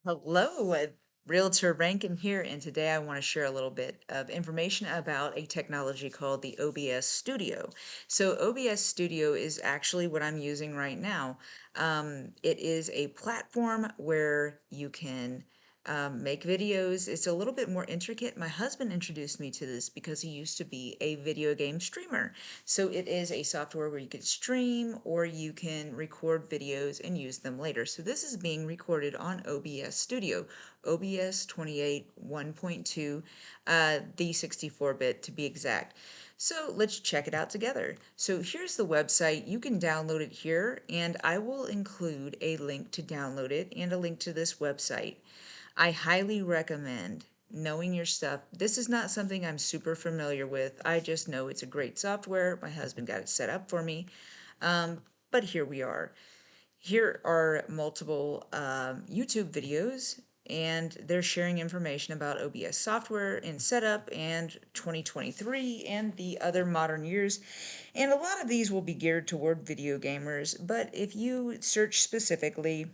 Hello, Realtor Rankin here, and today I want to share a little bit of information about a technology called the OBS Studio. So OBS Studio is actually what I'm using right now. It is a platform where you can make videos. It's a little bit more intricate. My husband introduced me to this because he used to be a video game streamer. So it is a software where you can stream or you can record videos and use them later. So this is being recorded on OBS Studio, OBS 28 1.2, the 64-bit to be exact. So let's check it out together. So here's the website. You can download it here, and I will include a link to download it and a link to this website. I highly recommend knowing your stuff. This is not something I'm super familiar with. I just know it's a great software. My husband got it set up for me. But here we are. Here are multiple YouTube videos, and they're sharing information about OBS software and setup and 2023 and the other modern years. And a lot of these will be geared toward video gamers, but if you search specifically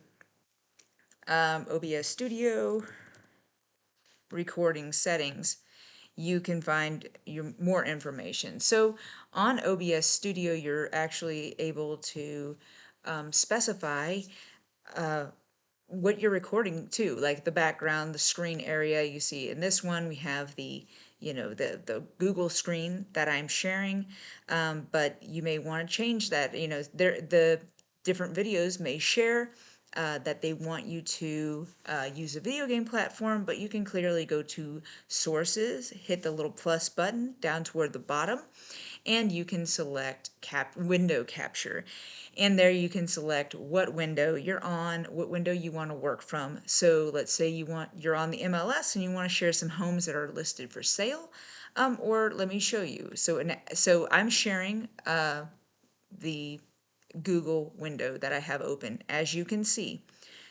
OBS Studio recording settings, you can find more information. So on OBS Studio, you're actually able to specify what you're recording too, like the background, the screen area. You see in this one, we have the Google screen that I'm sharing, but you may want to change that. The different videos may share that they want you to use a video game platform, but you can clearly go to sources, hit the little plus button down toward the bottom, and you can select window capture. And there you can select what window you're on, what window you want to work from. So let's say you're on the MLS and you want to share some homes that are listed for sale. Or let me show you. So I'm sharing the Google window that I have open, as you can see.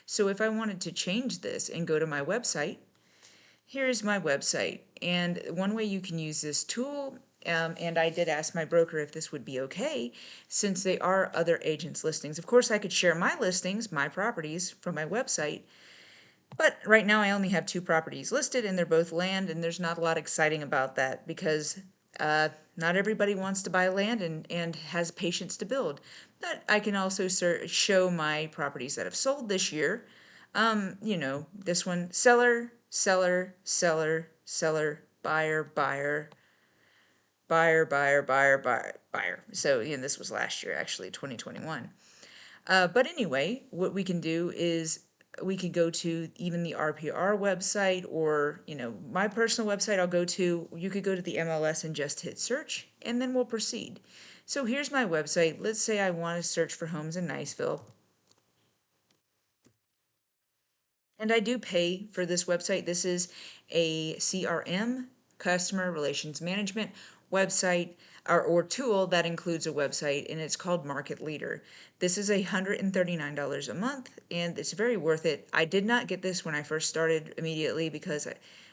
So if I wanted to change this and go to my website, here's my website. And one way you can use this tool, and I did ask my broker if this would be okay, since they are other agents' listings. Of course, I could share my listings, my properties, from my website, but right now I only have two properties listed, and they're both land, and there's not a lot exciting about that because not everybody wants to buy land and has patience to build. But I can also show my properties that have sold this year. This one, seller, seller, seller, seller, buyer, buyer, buyer, buyer, buyer, buyer, buyer. So, this was last year, actually, 2021. But anyway, what we can do is we could go to even the RPR website, or, my personal website I'll go to. You could go to the MLS and just hit search, and then we'll proceed. So here's my website. Let's say I want to search for homes in Niceville. And I do pay for this website. This is a CRM, customer relations management website, or tool that includes a website, and it's called Market Leader. This is $139 a month, and it's very worth it. I did not get this when I first started immediately because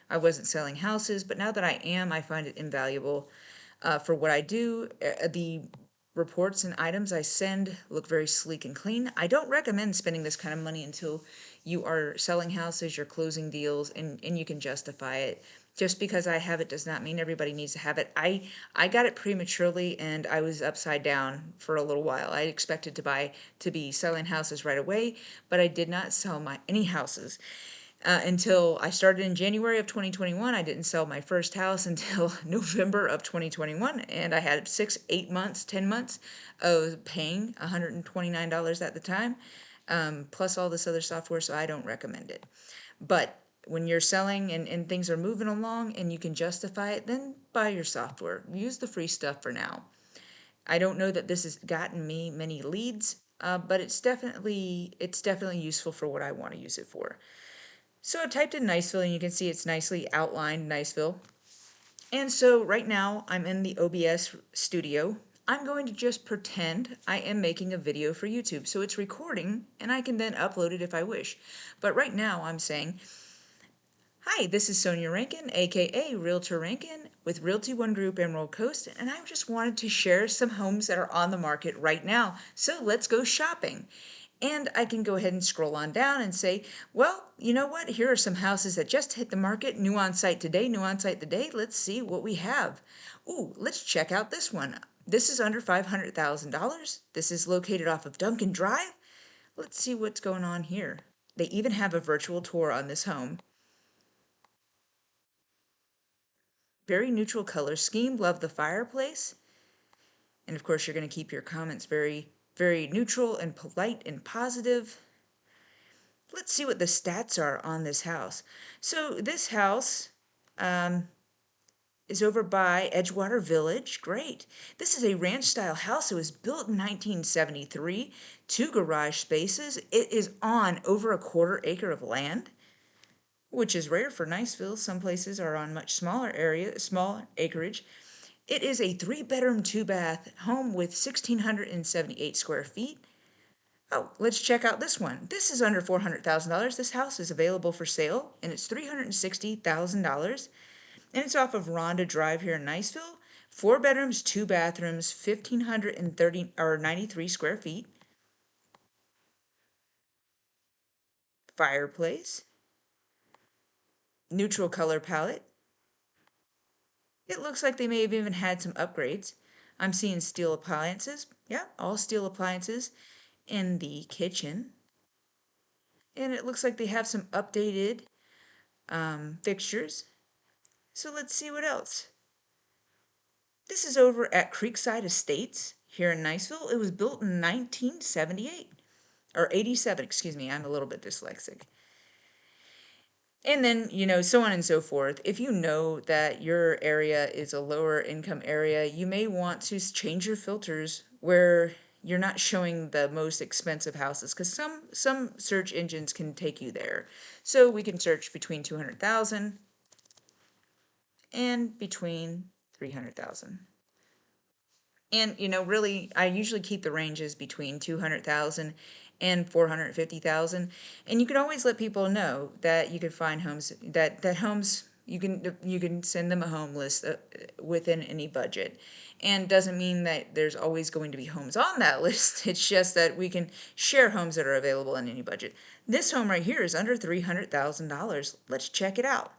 I wasn't selling houses, but now that I am, I find it invaluable for what I do. The reports and items I send look very sleek and clean. I don't recommend spending this kind of money until you are selling houses, you're closing deals, and you can justify it. Just because I have it does not mean everybody needs to have it. I got it prematurely, and I was upside down for a little while. I expected to be selling houses right away, but I did not sell any houses until I started in January of 2021. I didn't sell my first house until November of 2021, and I had 6, 8 months, 10 months of paying $129 at the time, plus all this other software, so I don't recommend it. But when you're selling and things are moving along and you can justify it, then buy your software. Use the free stuff for now. I don't know that this has gotten me many leads, but it's definitely useful for what I want to use it for. So I typed in Niceville, and you can see it's nicely outlined, Niceville. And so right now I'm in the OBS studio. I'm going to just pretend I am making a video for YouTube. So it's recording, and I can then upload it if I wish. But right now I'm saying, hi, this is Sonia Rankin, aka Realtor Rankin, with Realty One Group Emerald Coast, and I just wanted to share some homes that are on the market right now. So let's go shopping. And I can go ahead and scroll on down and say, well, you know what? Here are some houses that just hit the market, new on site today, new on site today. Let's see what we have. Ooh, let's check out this one. This is under $500,000. This is located off of Duncan Drive. Let's see what's going on here. They even have a virtual tour on this home. Very neutral color scheme. Love the fireplace. And of course, you're going to keep your comments very, very neutral and polite and positive. Let's see what the stats are on this house. So this house is over by Edgewater Village. Great. This is a ranch style house. It was built in 1973, 2 garage spaces. It is on over a 1/4 acre of land, which is rare for Niceville. Some places are on much smaller area, small acreage. It is a 3-bedroom, 2-bath home with 1,678 square feet. Oh, let's check out this one. This is under $400,000. This house is available for sale, and it's $360,000. And it's off of Rhonda Drive here in Niceville. 4 bedrooms, 2 bathrooms, 1,593 square feet. Fireplace. Neutral color palette. It looks like they may have even had some upgrades. I'm seeing steel appliances. Yeah, all steel appliances in the kitchen. And it looks like they have some updated fixtures. So let's see what else. This is over at Creekside Estates here in Niceville. It was built in 1978 or 87, excuse me. I'm a little bit dyslexic. And then, so on and so forth. If you know that your area is a lower income area, you may want to change your filters where you're not showing the most expensive houses, because some search engines can take you there. So we can search between 200,000 and between 300,000. And, really, I usually keep the ranges between 200,000 and 450,000. And you can always let people know that you can find homes that homes you can send them a home list within any budget. And doesn't mean that there's always going to be homes on that list. It's just that we can share homes that are available in any budget. This home right here is under $300,000. Let's check it out.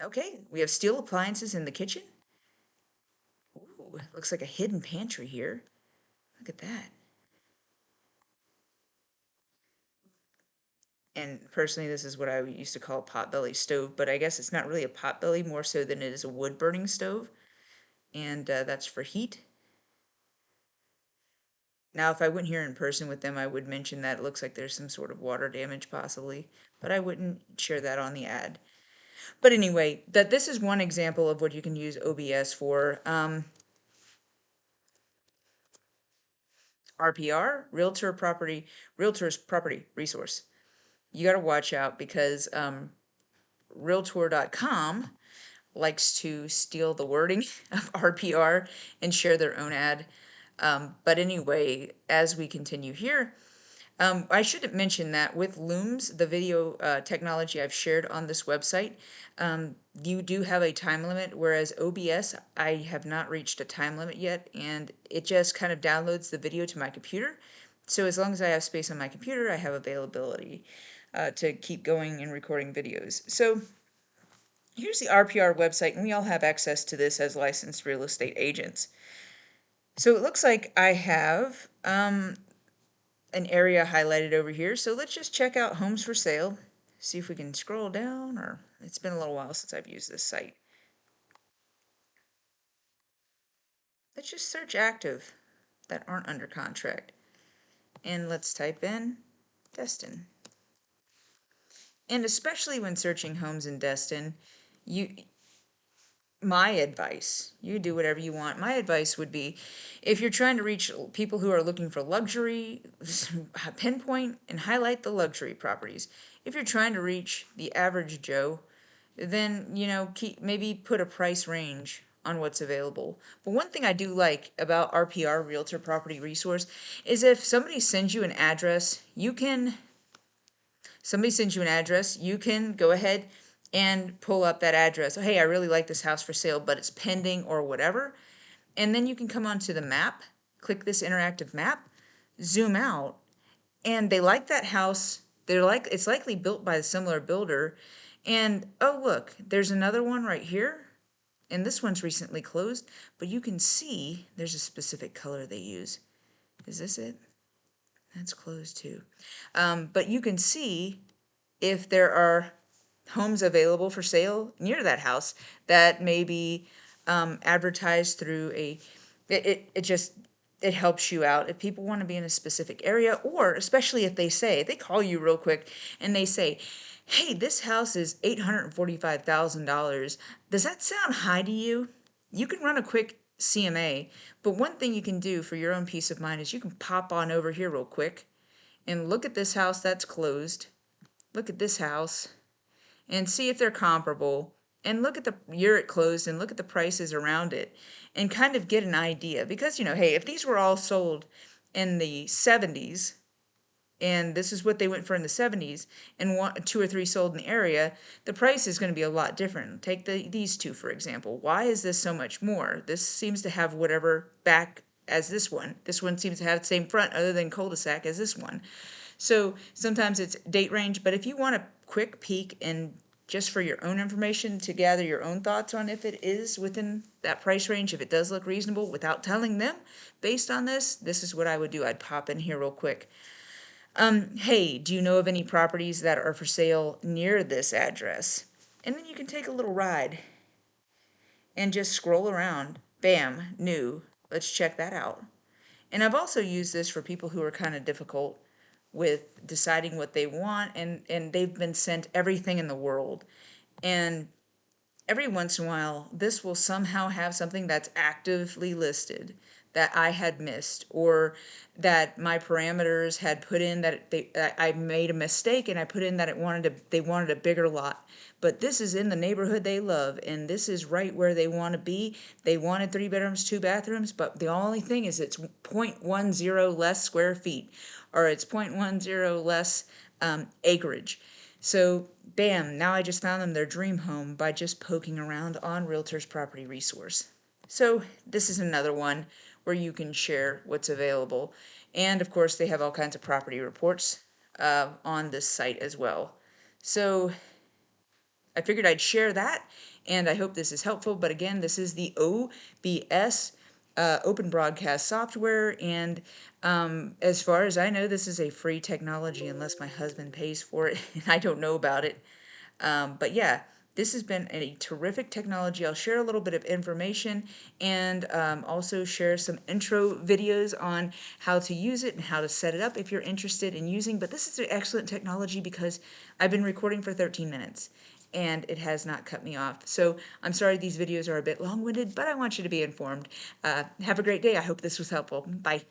Okay, we have steel appliances in the kitchen. Ooh, looks like a hidden pantry here. Look at that. And personally, this is what I used to call a potbelly stove, but I guess it's not really a potbelly, more so than it is a wood-burning stove. And that's for heat. Now, if I went here in person with them, I would mention that it looks like there's some sort of water damage possibly, but I wouldn't share that on the ad. But anyway, this is one example of what you can use OBS for. RPR, Realtor's Property Resource. You got to watch out because Realtor.com likes to steal the wording of RPR and share their own ad. But anyway, as we continue here, I should mention that with Looms, the video technology I've shared on this website, you do have a time limit, whereas OBS, I have not reached a time limit yet, and it just kind of downloads the video to my computer. So as long as I have space on my computer, I have availability to keep going and recording videos. So here's the RPR website, and we all have access to this as licensed real estate agents. So it looks like I have an area highlighted over here. So let's just check out homes for sale. See if we can scroll down, or it's been a little while since I've used this site. Let's just search active that aren't under contract. And let's type in Destin. And especially when searching homes in Destin, my advice, you do whatever you want. My advice would be, if you're trying to reach people who are looking for luxury, pinpoint and highlight the luxury properties. If you're trying to reach the average Joe, then, maybe put a price range on what's available. But one thing I do like about RPR, Realtor Property Resource, is if somebody sends you an address, you can go ahead and pull up that address. Oh, hey, I really like this house for sale, but it's pending or whatever. And then you can come onto the map, click this interactive map, zoom out, and they like that house. They're like, it's likely built by a similar builder. And oh, look, there's another one right here. And this one's recently closed, but you can see there's a specific color they use. Is this it? That's closed too. But you can see if there are homes available for sale near that house that may be advertised through it just, it helps you out if people want to be in a specific area, or especially if they call you real quick and they say, hey, this house is $845,000. Does that sound high to you? You can run a quick CMA, but one thing you can do for your own peace of mind is you can pop on over here real quick and look at this house that's closed. Look at this house and see if they're comparable, and look at the year it closed and look at the prices around it and kind of get an idea. Because, hey, if these were all sold in the 70s, and this is what they went for in the 70s, and two or three sold in the area, the price is going to be a lot different. Take these two, for example. Why is this so much more? This seems to have whatever back as this one. This one seems to have the same front other than cul-de-sac as this one. So sometimes it's date range, but if you want a quick peek and just for your own information to gather your own thoughts on if it is within that price range, if it does look reasonable without telling them, based on this is what I would do. I'd pop in here real quick. Hey, do you know of any properties that are for sale near this address? And then you can take a little ride and just scroll around. Bam, new. Let's check that out. And I've also used this for people who are kind of difficult with deciding what they want, and they've been sent everything in the world. And every once in a while, this will somehow have something that's actively listed that I had missed, or that my parameters had put in that I made a mistake and I put in that they wanted a bigger lot. But this is in the neighborhood they love, and this is right where they want to be. They wanted 3 bedrooms, 2 bathrooms, but the only thing is it's 0.10 less square feet, or it's 0.10 less acreage. So, bam, now I just found them their dream home by just poking around on Realtor's Property Resource. So, this is another one where you can share what's available. And of course, they have all kinds of property reports on this site as well. So, I figured I'd share that, and I hope this is helpful. But again, this is the OBS Open Broadcast Software, and as far as I know, this is a free technology unless my husband pays for it, and I don't know about it. But yeah, this has been a terrific technology. I'll share a little bit of information, and also share some intro videos on how to use it and how to set it up if you're interested in using. But this is an excellent technology because I've been recording for 13 minutes. And it has not cut me off. So I'm sorry these videos are a bit long-winded, but I want you to be informed. Have a great day. I hope this was helpful. Bye.